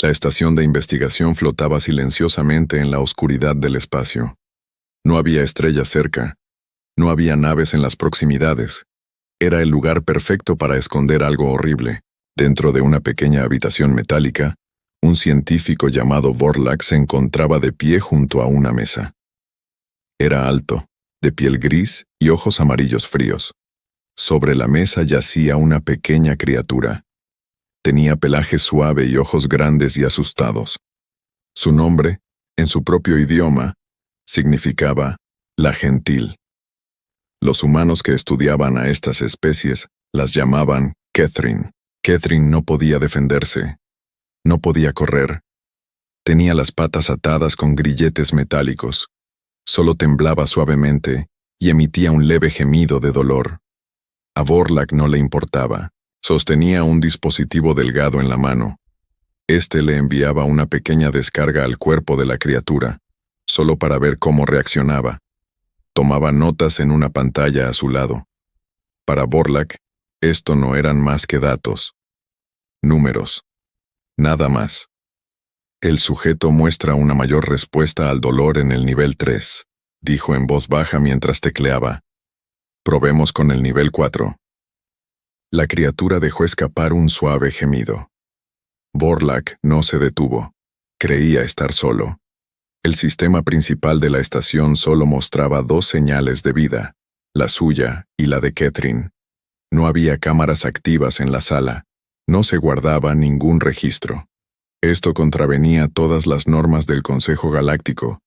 La estación de investigación flotaba silenciosamente en la oscuridad del espacio. No había estrellas cerca. No había naves en las proximidades. Era el lugar perfecto para esconder algo horrible. Dentro de una pequeña habitación metálica, un científico llamado Vorlak se encontraba de pie junto a una mesa. Era alto, de piel gris y ojos amarillos fríos. Sobre la mesa yacía una pequeña criatura. Tenía pelaje suave y ojos grandes y asustados. Su nombre, en su propio idioma, significaba la gentil. Los humanos que estudiaban a estas especies las llamaban Catherine. Catherine no podía defenderse. No podía correr. Tenía las patas atadas con grilletes metálicos. Solo temblaba suavemente y emitía un leve gemido de dolor. A Vorlak no le importaba. Sostenía un dispositivo delgado en la mano. Este le enviaba una pequeña descarga al cuerpo de la criatura, solo para ver cómo reaccionaba. Tomaba notas en una pantalla a su lado. Para Vorlak, esto no eran más que datos. Números. Nada más. El sujeto muestra una mayor respuesta al dolor en el nivel 3, dijo en voz baja mientras tecleaba. Probemos con el nivel 4. La criatura dejó escapar un suave gemido. Vorlak no se detuvo. Creía estar solo. El sistema principal de la estación solo mostraba 2 señales de vida, la suya y la de Catherine. No había cámaras activas en la sala. No se guardaba ningún registro. Esto contravenía todas las normas del Consejo Galáctico,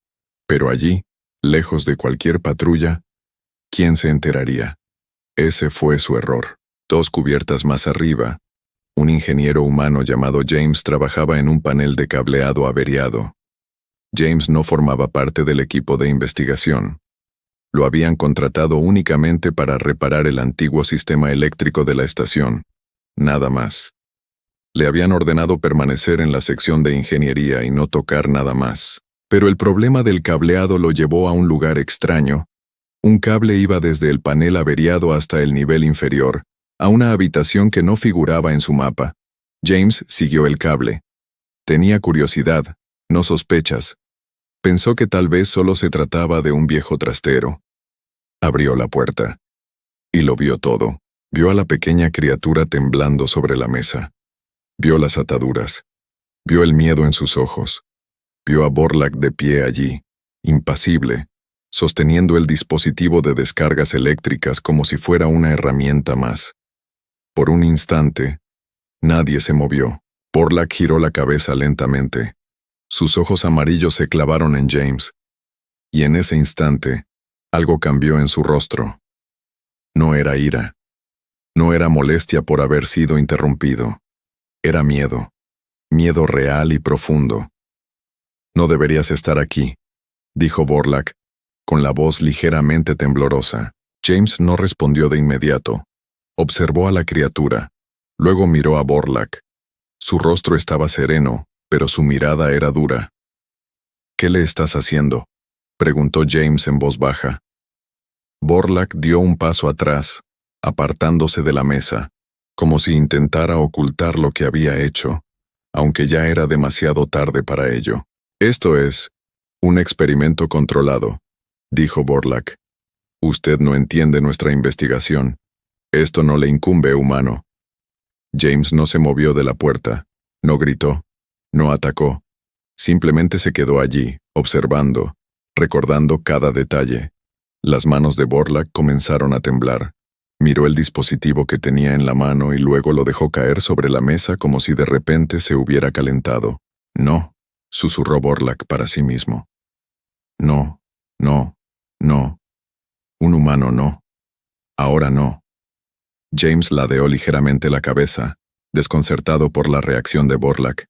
pero allí, lejos de cualquier patrulla, ¿quién se enteraría? Ese fue su error. 2 cubiertas más arriba, un ingeniero humano llamado James trabajaba en un panel de cableado averiado. James no formaba parte del equipo de investigación. Lo habían contratado únicamente para reparar el antiguo sistema eléctrico de la estación. Nada más. Le habían ordenado permanecer en la sección de ingeniería y no tocar nada más. Pero el problema del cableado lo llevó a un lugar extraño. Un cable iba desde el panel averiado hasta el nivel inferior, a una habitación que no figuraba en su mapa. James siguió el cable. Tenía curiosidad, no sospechas. Pensó que tal vez solo se trataba de un viejo trastero. Abrió la puerta. Y lo vio todo. Vio a la pequeña criatura temblando sobre la mesa. Vio las ataduras. Vio el miedo en sus ojos. Vio a Vorlak de pie allí, impasible, sosteniendo el dispositivo de descargas eléctricas como si fuera una herramienta más. Por un instante, nadie se movió. Vorlak giró la cabeza lentamente. Sus ojos amarillos se clavaron en James. Y en ese instante, algo cambió en su rostro. No era ira. No era molestia por haber sido interrumpido. Era miedo. Miedo real y profundo. No deberías estar aquí, dijo Vorlak, con la voz ligeramente temblorosa. James no respondió de inmediato. Observó a la criatura. Luego miró a Vorlak. Su rostro estaba sereno, pero su mirada era dura. ¿Qué le estás haciendo?, preguntó James en voz baja. Vorlak dio un paso atrás, apartándose de la mesa, como si intentara ocultar lo que había hecho, aunque ya era demasiado tarde para ello. Esto es un experimento controlado, dijo Vorlak. Usted no entiende nuestra investigación. Esto no le incumbe, humano. James no se movió de la puerta, no gritó, no atacó. Simplemente se quedó allí, observando, recordando cada detalle. Las manos de Vorlak comenzaron a temblar. Miró el dispositivo que tenía en la mano y luego lo dejó caer sobre la mesa como si de repente se hubiera calentado. No, susurró Vorlak para sí mismo. No, no, no. Un humano no. Ahora no. James ladeó ligeramente la cabeza, desconcertado por la reacción de Vorlak.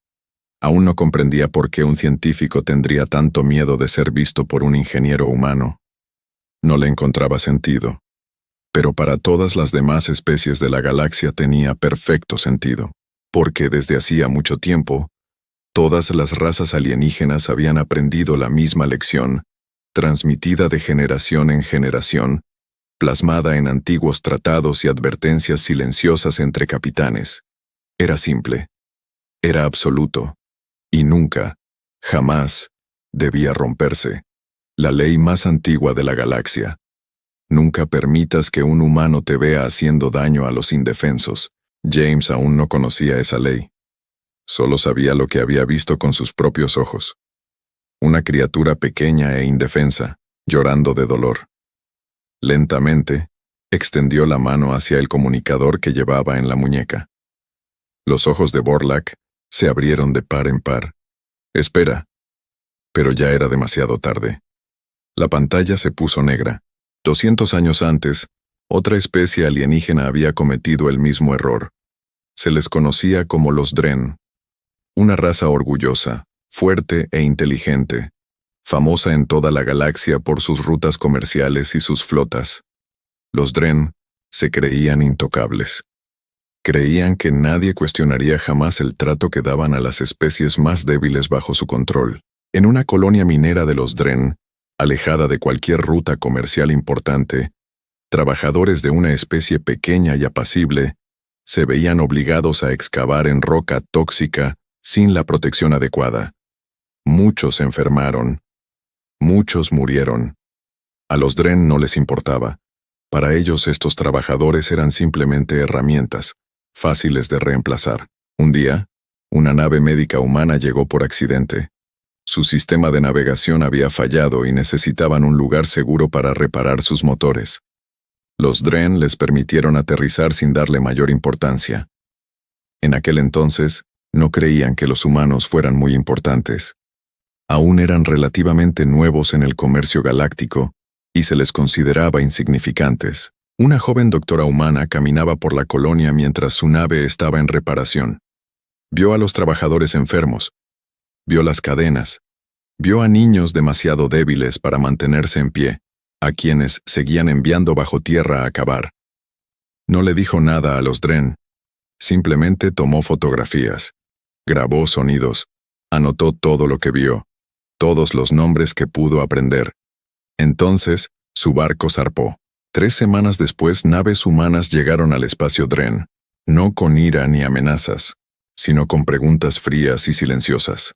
Aún no comprendía por qué un científico tendría tanto miedo de ser visto por un ingeniero humano. No le encontraba sentido. Pero para todas las demás especies de la galaxia tenía perfecto sentido, porque desde hacía mucho tiempo, todas las razas alienígenas habían aprendido la misma lección, transmitida de generación en generación, plasmada en antiguos tratados y advertencias silenciosas entre capitanes. Era simple. Era absoluto. Y nunca, jamás, debía romperse. La ley más antigua de la galaxia. Nunca permitas que un humano te vea haciendo daño a los indefensos. James aún no conocía esa ley. Solo sabía lo que había visto con sus propios ojos. Una criatura pequeña e indefensa, llorando de dolor. Lentamente, extendió la mano hacia el comunicador que llevaba en la muñeca. Los ojos de Vorlak se abrieron de par en par. «Espera». Pero ya era demasiado tarde. La pantalla se puso negra. 200 años antes, otra especie alienígena había cometido el mismo error. Se les conocía como los Dren. Una raza orgullosa, fuerte e inteligente, famosa en toda la galaxia por sus rutas comerciales y sus flotas. Los Dren se creían intocables. Creían que nadie cuestionaría jamás el trato que daban a las especies más débiles bajo su control. En una colonia minera de los Dren, alejada de cualquier ruta comercial importante, trabajadores de una especie pequeña y apacible se veían obligados a excavar en roca tóxica sin la protección adecuada. Muchos se enfermaron. Muchos murieron. A los Dren no les importaba. Para ellos estos trabajadores eran simplemente herramientas, fáciles de reemplazar. Un día, una nave médica humana llegó por accidente. Su sistema de navegación había fallado y necesitaban un lugar seguro para reparar sus motores. Los Dren les permitieron aterrizar sin darle mayor importancia. En aquel entonces, no creían que los humanos fueran muy importantes. Aún eran relativamente nuevos en el comercio galáctico y se les consideraba insignificantes. Una joven doctora humana caminaba por la colonia mientras su nave estaba en reparación. Vio a los trabajadores enfermos. Vio las cadenas. Vio a niños demasiado débiles para mantenerse en pie, a quienes seguían enviando bajo tierra a cavar. No le dijo nada a los Dren. Simplemente tomó fotografías. Grabó sonidos. Anotó todo lo que vio. Todos los nombres que pudo aprender. Entonces, su barco zarpó. 3 semanas después, naves humanas llegaron al espacio Dren, no con ira ni amenazas, sino con preguntas frías y silenciosas.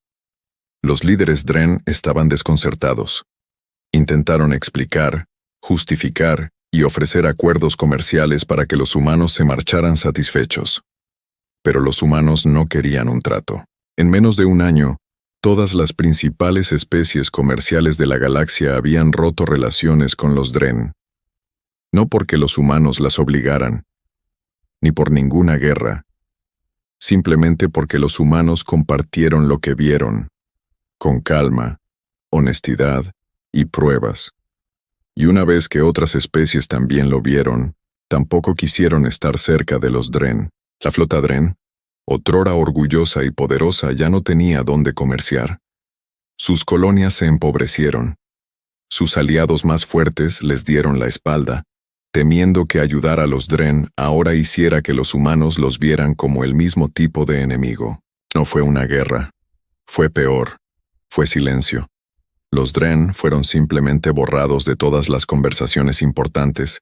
Los líderes Dren estaban desconcertados. Intentaron explicar, justificar y ofrecer acuerdos comerciales para que los humanos se marcharan satisfechos. Pero los humanos no querían un trato. En menos de un año, todas las principales especies comerciales de la galaxia habían roto relaciones con los Dren. No porque los humanos las obligaran, ni por ninguna guerra, simplemente porque los humanos compartieron lo que vieron, con calma, honestidad y pruebas. Y una vez que otras especies también lo vieron, tampoco quisieron estar cerca de los Dren. La flota Dren, otrora orgullosa y poderosa, ya no tenía dónde comerciar. Sus colonias se empobrecieron. Sus aliados más fuertes les dieron la espalda, temiendo que ayudar a los Dren ahora hiciera que los humanos los vieran como el mismo tipo de enemigo. No fue una guerra. Fue peor. Fue silencio. Los Dren fueron simplemente borrados de todas las conversaciones importantes,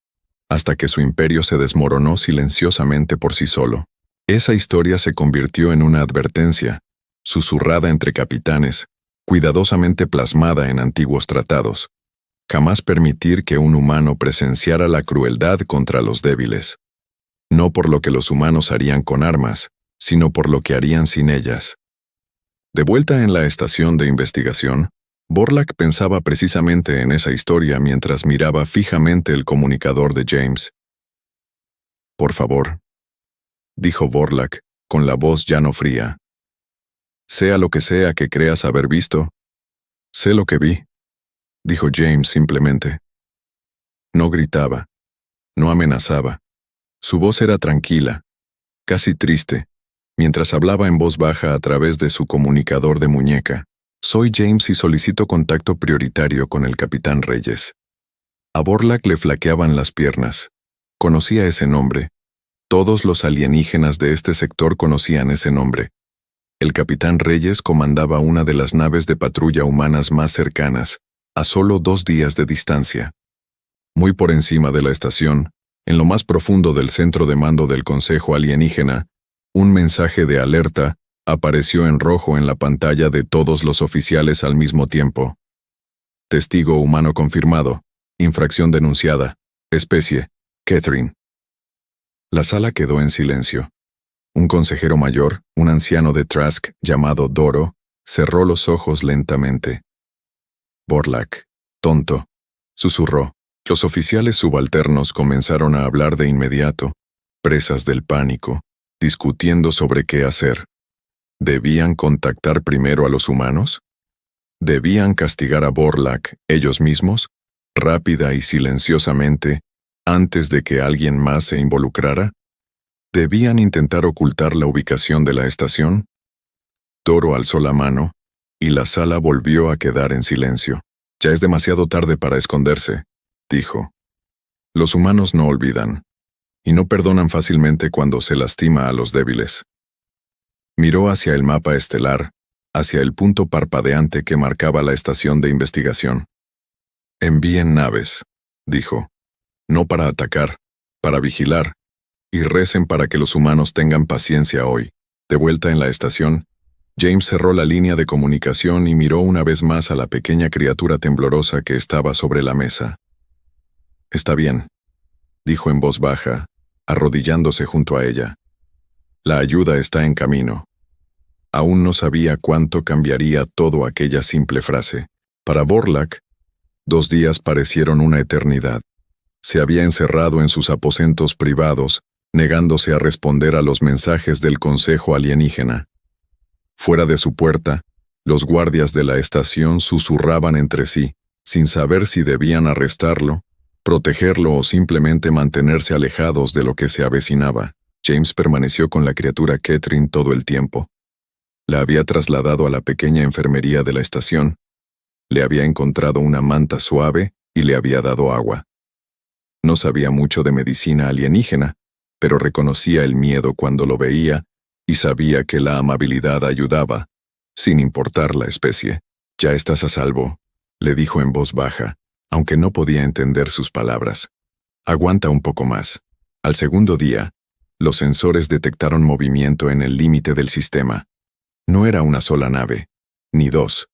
hasta que su imperio se desmoronó silenciosamente por sí solo. Esa historia se convirtió en una advertencia, susurrada entre capitanes, cuidadosamente plasmada en antiguos tratados. Jamás permitir que un humano presenciara la crueldad contra los débiles. No por lo que los humanos harían con armas, sino por lo que harían sin ellas. De vuelta en la estación de investigación, Vorlak pensaba precisamente en esa historia mientras miraba fijamente el comunicador de James. «Por favor», dijo Vorlak, con la voz ya no fría. «Sea lo que sea que creas haber visto, sé lo que vi», dijo James simplemente. No gritaba, no amenazaba. Su voz era tranquila, casi triste, mientras hablaba en voz baja a través de su comunicador de muñeca. «Soy James y solicito contacto prioritario con el Capitán Reyes». A Vorlak le flaqueaban las piernas. Conocía ese nombre. Todos los alienígenas de este sector conocían ese nombre. El Capitán Reyes comandaba una de las naves de patrulla humanas más cercanas, a solo 2 días de distancia. Muy por encima de la estación, en lo más profundo del centro de mando del Consejo Alienígena, un mensaje de alerta Apareció en rojo en la pantalla de todos los oficiales al mismo tiempo. Testigo humano confirmado. Infracción denunciada. Especie: Catherine. La sala quedó en silencio. Un consejero mayor, un anciano de Trask llamado Doro, cerró los ojos lentamente. Borlak, tonto, susurró. Los oficiales subalternos comenzaron a hablar de inmediato, presas del pánico, discutiendo sobre qué hacer. ¿Debían contactar primero a los humanos? ¿Debían castigar a Borlak ellos mismos, rápida y silenciosamente, antes de que alguien más se involucrara? ¿Debían intentar ocultar la ubicación de la estación? Doro alzó la mano, y la sala volvió a quedar en silencio. Ya es demasiado tarde para esconderse, dijo. Los humanos no olvidan, y no perdonan fácilmente cuando se lastima a los débiles. Miró hacia el mapa estelar, hacia el punto parpadeante que marcaba la estación de investigación. Envíen naves, dijo. No para atacar, para vigilar, y recen para que los humanos tengan paciencia hoy. De vuelta en la estación, James cerró la línea de comunicación y miró una vez más a la pequeña criatura temblorosa que estaba sobre la mesa. Está bien, dijo en voz baja, arrodillándose junto a ella. La ayuda está en camino. Aún no sabía cuánto cambiaría todo aquella simple frase. Para Borlak, 2 días parecieron una eternidad. Se había encerrado en sus aposentos privados, negándose a responder a los mensajes del Consejo Alienígena. Fuera de su puerta, los guardias de la estación susurraban entre sí, sin saber si debían arrestarlo, protegerlo o simplemente mantenerse alejados de lo que se avecinaba. James permaneció con la criatura Catherine todo el tiempo. La había trasladado a la pequeña enfermería de la estación, le había encontrado una manta suave y le había dado agua. No sabía mucho de medicina alienígena, pero reconocía el miedo cuando lo veía y sabía que la amabilidad ayudaba, sin importar la especie. Ya estás a salvo, le dijo en voz baja, aunque no podía entender sus palabras. Aguanta un poco más. Al segundo día, los sensores detectaron movimiento en el límite del sistema. No era una sola nave, ni 2.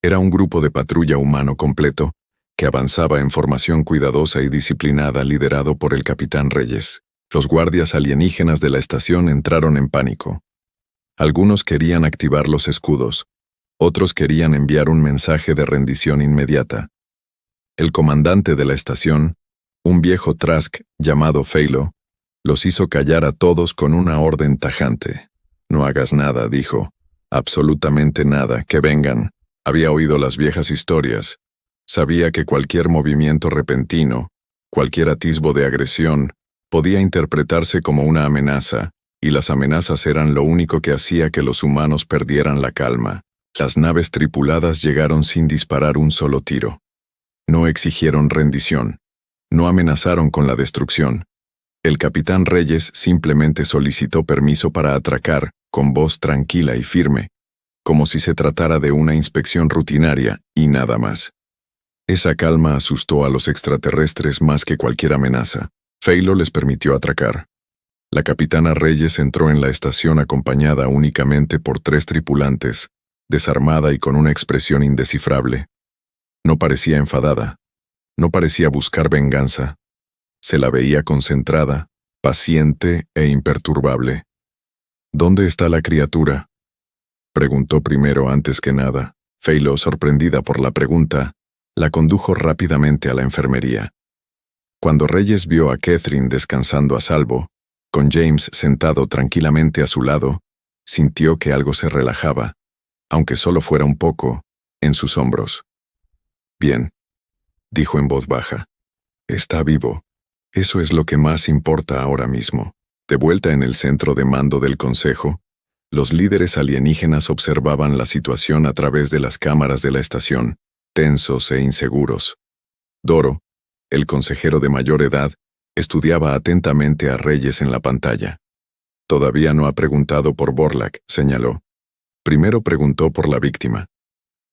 Era un grupo de patrulla humano completo, que avanzaba en formación cuidadosa y disciplinada liderado por el capitán Reyes. Los guardias alienígenas de la estación entraron en pánico. Algunos querían activar los escudos, otros querían enviar un mensaje de rendición inmediata. El comandante de la estación, un viejo Trask llamado Feylo, los hizo callar a todos con una orden tajante. No hagas nada, dijo. Absolutamente nada, que vengan. Había oído las viejas historias. Sabía que cualquier movimiento repentino, cualquier atisbo de agresión, podía interpretarse como una amenaza, y las amenazas eran lo único que hacía que los humanos perdieran la calma. Las naves tripuladas llegaron sin disparar un solo tiro. No exigieron rendición. No amenazaron con la destrucción. El capitán Reyes simplemente solicitó permiso para atracar, con voz tranquila y firme, como si se tratara de una inspección rutinaria, y nada más. Esa calma asustó a los extraterrestres más que cualquier amenaza. Feylo les permitió atracar. La capitana Reyes entró en la estación acompañada únicamente por 3 tripulantes, desarmada y con una expresión indescifrable. No parecía enfadada. No parecía buscar venganza. Se la veía concentrada, paciente e imperturbable. ¿Dónde está la criatura?, preguntó primero antes que nada. Feylo, sorprendida por la pregunta, la condujo rápidamente a la enfermería. Cuando Reyes vio a Catherine descansando a salvo, con James sentado tranquilamente a su lado, sintió que algo se relajaba, aunque solo fuera un poco, en sus hombros. Bien, dijo en voz baja. Está vivo. Eso es lo que más importa ahora mismo. De vuelta en el centro de mando del Consejo, los líderes alienígenas observaban la situación a través de las cámaras de la estación, tensos e inseguros. Doro, el consejero de mayor edad, estudiaba atentamente a Reyes en la pantalla. Todavía no ha preguntado por Borlak, señaló. Primero preguntó por la víctima.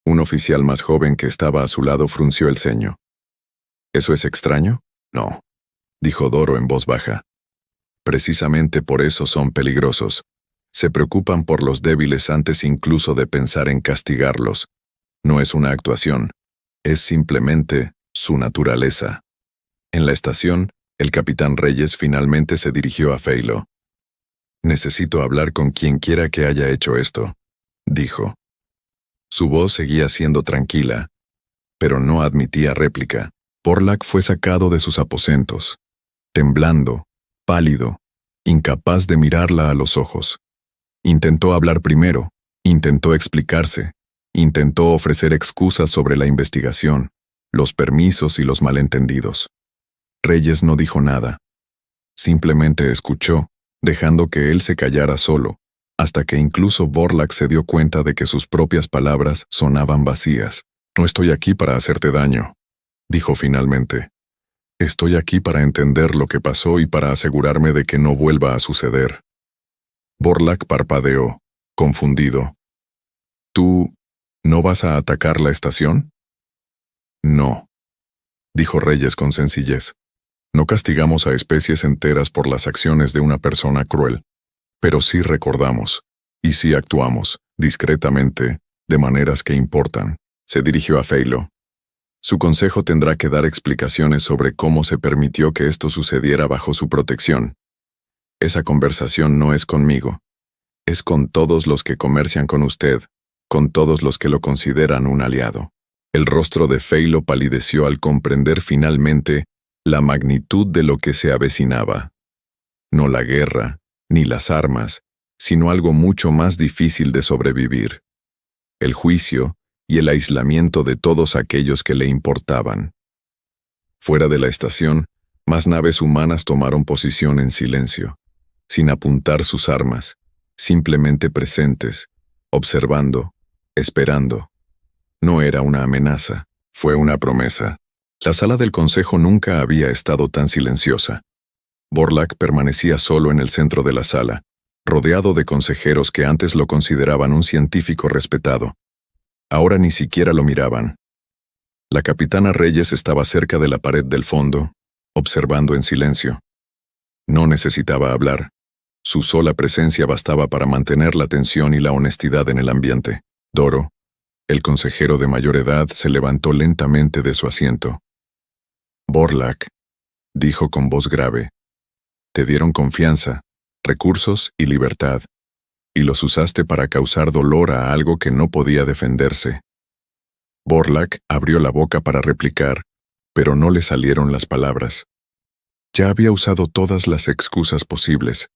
Un oficial más joven que estaba a su lado frunció el ceño. ¿Eso es extraño? No, dijo Doro en voz baja. Precisamente por eso son peligrosos. Se preocupan por los débiles antes incluso de pensar en castigarlos. No es una actuación, es simplemente su naturaleza. En la estación, el capitán Reyes finalmente se dirigió a Feylo. «Necesito hablar con quien quiera que haya hecho esto», dijo. Su voz seguía siendo tranquila, pero no admitía réplica. Borlak fue sacado de sus aposentos, temblando, pálido, incapaz de mirarla a los ojos. Intentó hablar primero, intentó explicarse, intentó ofrecer excusas sobre la investigación, los permisos y los malentendidos. Reyes no dijo nada. Simplemente escuchó, dejando que él se callara solo, hasta que incluso Borlak se dio cuenta de que sus propias palabras sonaban vacías. «No estoy aquí para hacerte daño», dijo finalmente. «Estoy aquí para entender lo que pasó y para asegurarme de que no vuelva a suceder». Borlak parpadeó, confundido. «¿Tú no vas a atacar la estación?» «No», dijo Reyes con sencillez. «No castigamos a especies enteras por las acciones de una persona cruel, pero sí recordamos, y sí actuamos, discretamente, de maneras que importan». Se dirigió a Feylo. «Su consejo tendrá que dar explicaciones sobre cómo se permitió que esto sucediera bajo su protección. Esa conversación no es conmigo. Es con todos los que comercian con usted, con todos los que lo consideran un aliado». El rostro de Feylo palideció al comprender finalmente la magnitud de lo que se avecinaba. No la guerra, ni las armas, sino algo mucho más difícil de sobrevivir. El juicio y el aislamiento de todos aquellos que le importaban. Fuera de la estación, más naves humanas tomaron posición en silencio, sin apuntar sus armas, simplemente presentes, observando, esperando. No era una amenaza, fue una promesa. La sala del consejo nunca había estado tan silenciosa. Borlak permanecía solo en el centro de la sala, rodeado de consejeros que antes lo consideraban un científico respetado. Ahora ni siquiera lo miraban. La capitana Reyes estaba cerca de la pared del fondo, observando en silencio. No necesitaba hablar. Su sola presencia bastaba para mantener la tensión y la honestidad en el ambiente. Doro, el consejero de mayor edad, se levantó lentamente de su asiento. «Borlak», dijo con voz grave, «te dieron confianza, recursos y libertad, y los usaste para causar dolor a algo que no podía defenderse». Borlak abrió la boca para replicar, pero no le salieron las palabras. Ya había usado todas las excusas posibles.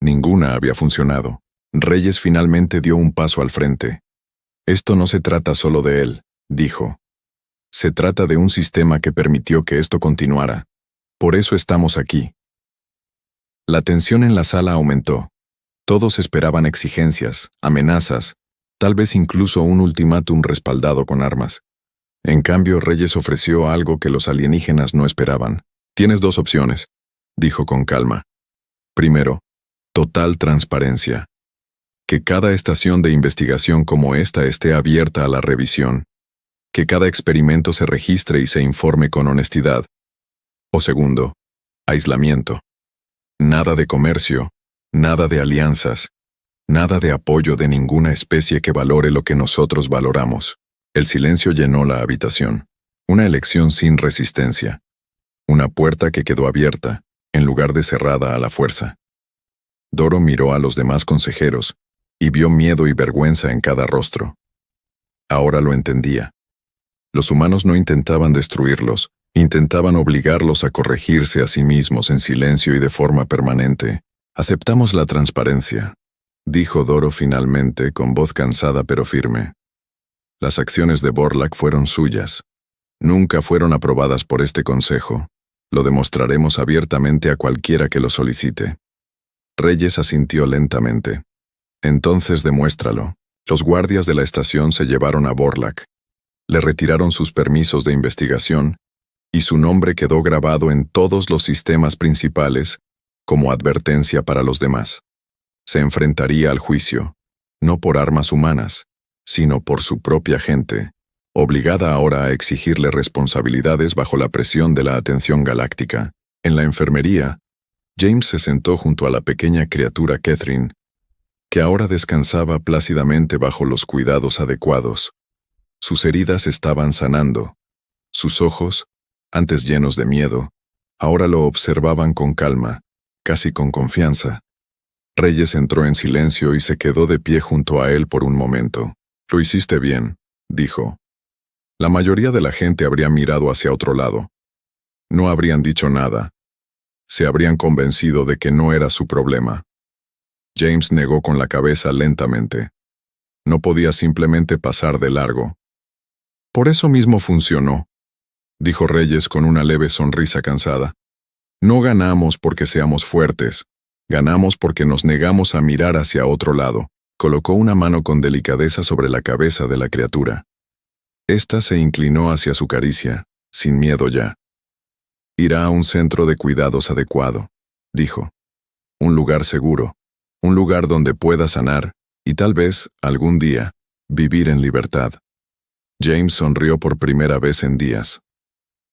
Ninguna había funcionado. Reyes finalmente dio un paso al frente. «Esto no se trata solo de él», dijo. «Se trata de un sistema que permitió que esto continuara. Por eso estamos aquí». La tensión en la sala aumentó. Todos esperaban exigencias, amenazas, tal vez incluso un ultimátum respaldado con armas. En cambio, Reyes ofreció algo que los alienígenas no esperaban. «Tienes dos opciones», dijo con calma. «Primero, total transparencia. Que cada estación de investigación como esta esté abierta a la revisión. Que cada experimento se registre y se informe con honestidad. O segundo, aislamiento. Nada de comercio, nada de alianzas, nada de apoyo de ninguna especie que valore lo que nosotros valoramos». El silencio llenó la habitación. Una elección sin resistencia. Una puerta que quedó abierta, en lugar de cerrada a la fuerza. Doro miró a los demás consejeros, y vio miedo y vergüenza en cada rostro. Ahora lo entendía. Los humanos no intentaban destruirlos, intentaban obligarlos a corregirse a sí mismos en silencio y de forma permanente. «Aceptamos la transparencia», dijo Doro finalmente, con voz cansada pero firme. Las acciones de Borlak fueron suyas. Nunca fueron aprobadas por este consejo. Lo demostraremos abiertamente a cualquiera que lo solicite. Reyes asintió lentamente. «Entonces demuéstralo». Los guardias de la estación se llevaron a Borlak. Le retiraron sus permisos de investigación, y su nombre quedó grabado en todos los sistemas principales como advertencia para los demás. Se enfrentaría al juicio, no por armas humanas, sino por su propia gente, obligada ahora a exigirle responsabilidades bajo la presión de la atención galáctica. En la enfermería, James se sentó junto a la pequeña criatura Catherine. que ahora descansaba plácidamente bajo los cuidados adecuados. Sus heridas estaban sanando. Sus ojos, antes llenos de miedo, ahora lo observaban con calma, casi con confianza. Reyes entró en silencio y se quedó de pie junto a él por un momento. «Lo hiciste bien», dijo. La mayoría de la gente habría mirado hacia otro lado. No habrían dicho nada. Se habrían convencido de que no era su problema. James negó con la cabeza lentamente. No podía simplemente pasar de largo. «Por eso mismo funcionó», dijo Reyes con una leve sonrisa cansada. «No ganamos porque seamos fuertes. Ganamos porque nos negamos a mirar hacia otro lado». Colocó una mano con delicadeza sobre la cabeza de la criatura. Esta se inclinó hacia su caricia, sin miedo ya. «Irá a un centro de cuidados adecuado», dijo. «Un lugar seguro, un lugar donde pueda sanar y tal vez, algún día, vivir en libertad». James sonrió por primera vez en días.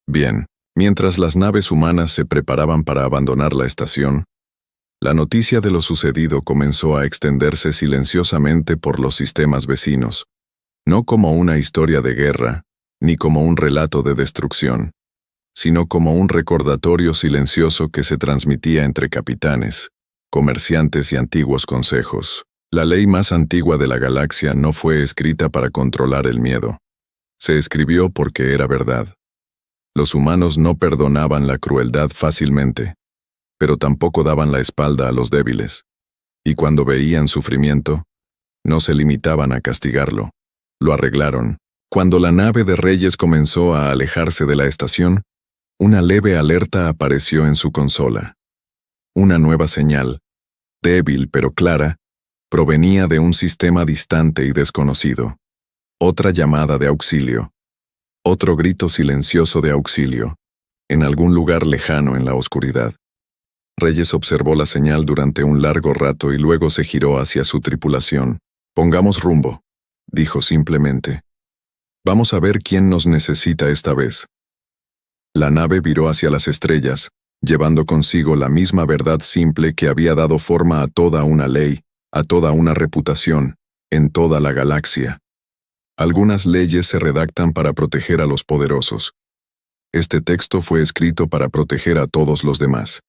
Bien, mientras las naves humanas se preparaban para abandonar la estación, la noticia de lo sucedido comenzó a extenderse silenciosamente por los sistemas vecinos, no como una historia de guerra, ni como un relato de destrucción, sino como un recordatorio silencioso que se transmitía entre capitanes, comerciantes y antiguos consejos. La ley más antigua de la galaxia no fue escrita para controlar el miedo. Se escribió porque era verdad. Los humanos no perdonaban la crueldad fácilmente, pero tampoco daban la espalda a los débiles. Y cuando veían sufrimiento, no se limitaban a castigarlo. Lo arreglaron. Cuando la nave de Reyes comenzó a alejarse de la estación, una leve alerta apareció en su consola. Una nueva señal, débil pero clara, provenía de un sistema distante y desconocido. Otra llamada de auxilio. Otro grito silencioso de auxilio, en algún lugar lejano en la oscuridad. Reyes observó la señal durante un largo rato y luego se giró hacia su tripulación. «Pongamos rumbo», dijo simplemente. «Vamos a ver quién nos necesita esta vez». La nave viró hacia las estrellas, llevando consigo la misma verdad simple que había dado forma a toda una ley, a toda una reputación, en toda la galaxia. Algunas leyes se redactan para proteger a los poderosos. Este texto fue escrito para proteger a todos los demás.